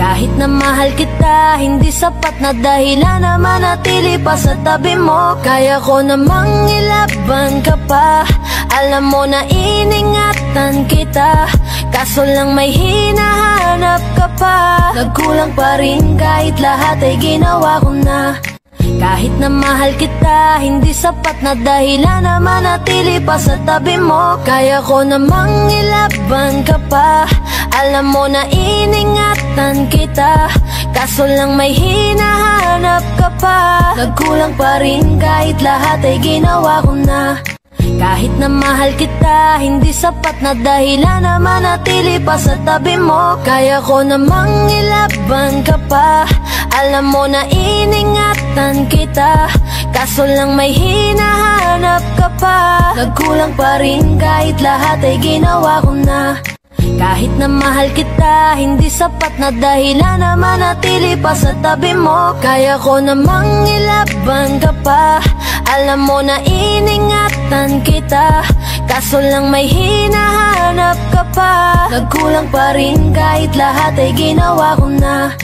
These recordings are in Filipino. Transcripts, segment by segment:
Kahit na mahal kita, hindi sapat na dahilan na manatili pa sa tabi mo. Kaya ko namang ilaban ka pa, alam mo na iningatan kita, kaso lang may hinahanap ka pa. Nagkulang pa rin kahit lahat ay ginawa ko na. Kahit na mahal kita, hindi sapat na dahilan na manatili pa sa tabi mo. Kaya ko namang ilaban ka pa, alam mo na iningatan kita, kaso lang may hinahanap ka pa. Nagkulang pa rin kahit lahat ay ginawa ko na. Kahit na mahal kita, hindi sapat na dahilan na manatili pa sa tabi mo. Kaya ko namang ilaban ka pa, alam mo na iningatan kita, kaso lang may hinahanap ka pa. Nagkulang pa rin kahit lahat ay ginawa ko na. Kahit na mahal kita, hindi sapat na dahilan na manatili pa sa tabi mo. Kaya ko namang ilaban ka pa, alam mo na iningatan kita, kaso lang may hinahanap ka pa. Nagkulang pa rin kahit lahat ay ginawa ko na.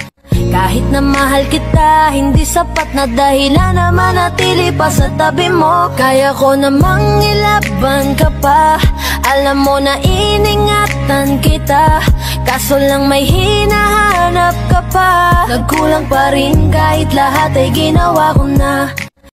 Kahit na mahal kita, hindi sapat na dahilan na manatili pa sa tabi mo. Kaya ko namang ilaban ka pa, alam mo na iningatan kita, kaso lang may hinahanap ka pa. Nagkulang pa rin kahit lahat ay ginawa ko na.